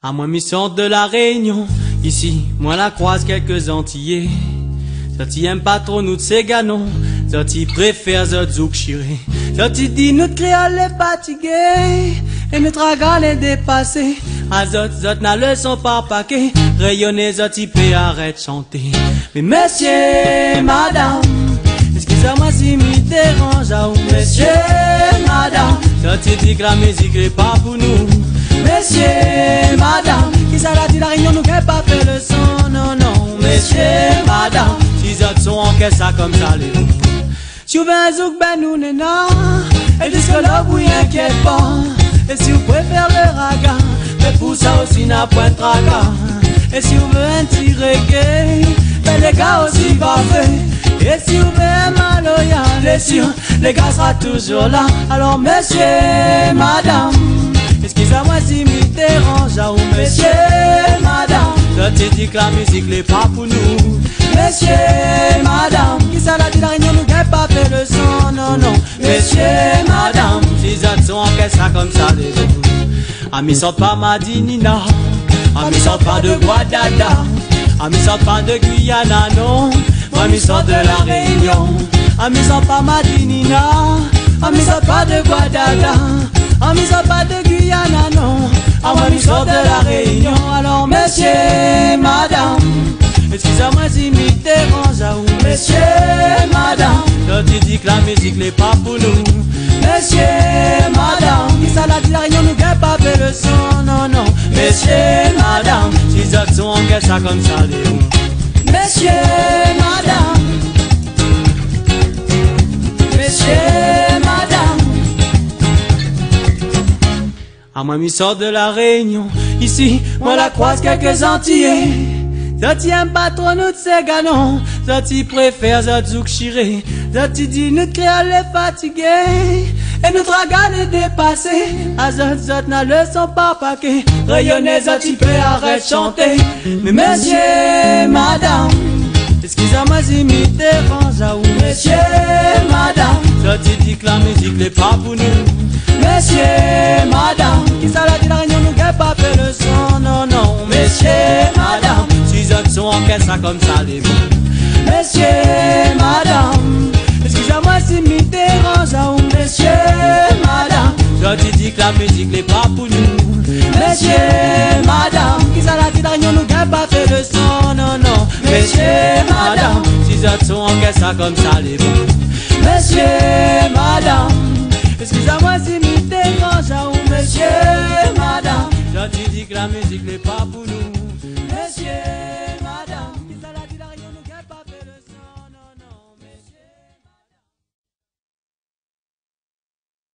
À moi, mi sorte de la Réunion, ici, moi la croise quelques Antillais. Zoti aime pas trop nous de ces ganons, Zoti préfère Zot zouk chiré. Zoti dit nous de créole les fatigués, et nous tragas les dépassés. A Zot n'a leçon par paquet, rayonner Zoti peut arrête chanter. Mais messieurs, madame, excusez-moi si m'y dérange à vous, messieurs, madame. Zoti dit que la musique n'est pas pour nous. Messieurs, madame, qui ça l'a dit la Réunion nous qu'elle pas fait le son, non, non. Messieurs, madame, si autres sont en caisse ça comme ça les roues. Si vous voulez un zouk, ben nous n'en et jusque là vous inquiète pas. Et si vous préférez le raga, mais pour ça aussi n'a point de tracas. Et si vous voulez un petit reggae, ben les gars aussi va faire. Et si vous voulez un maloya, les gars sera toujours là. Alors messieurs, madame, excusez-moi si m'y dérange à vous, messieurs, madame. Je te dis que la musique n'est pas pour nous. Messieurs, madame, qui ça l'a dit la Réunion nous n'a pas fait le son, non, non. Messieurs, madame, si autres sont en caisse ça comme ça les autres. Amis sortent pas Madinina, amis sortent pas de Guadada, amis sortent pas de Guyana, non. Moi amis sortent de la Réunion, amis sortent pas Madinina, amis sortent pas de Guadada, amis sortent pas de Guyana, non. Amis sortent de la Réunion. Alors messieurs, madame, excusez-moi si m'y dérange à vous, messieurs, madame. Je te dis que la musique n'est pas pour nous. Messieurs, madame, qui ça l'a dit la Réunion nous n'a pas fait le son, non, non. Messieurs, madame, si autres sont en caisse ça comme ça les roues. Messieurs, madame, messieurs, madame. À moi mi sort de la Réunion, ici, moi la croise quelques Antillais. Zoti aime pas trop nous de ces ganons, Zoti préfère Zot zouk chiré. Zoti dit nous de créole les fatigués, et nous tragas les dépassés. A Zot n'a leçon par paquet, rayonner Zoti peut arrête chanter. Mais messieurs, madame, excusez-moi si m'y dérange à vous, messieurs, madame. Zoti dit que la musique n'est pas pour nous. Messieurs, madame, qui ça l'a dit la Réunion nous n'a pas fait le son, non, non. Messieurs, madame, si autres sont en caisse ça comme ça les bons. Messieurs, madame, excusez-moi si m'y dérange à vous, messieurs, madame. Je te dis que la musique n'est pas pour nous. Messieurs, madame, qui ça l'a dit la Réunion nous n'a pas fait le son, non, non. Messieurs, madame, si autres sont en caisse ça comme ça les bons. Messieurs, madame, excusez-moi si m'y dérange à vous, messieurs, madame. Je te dis que la musique n'est pas pour nous.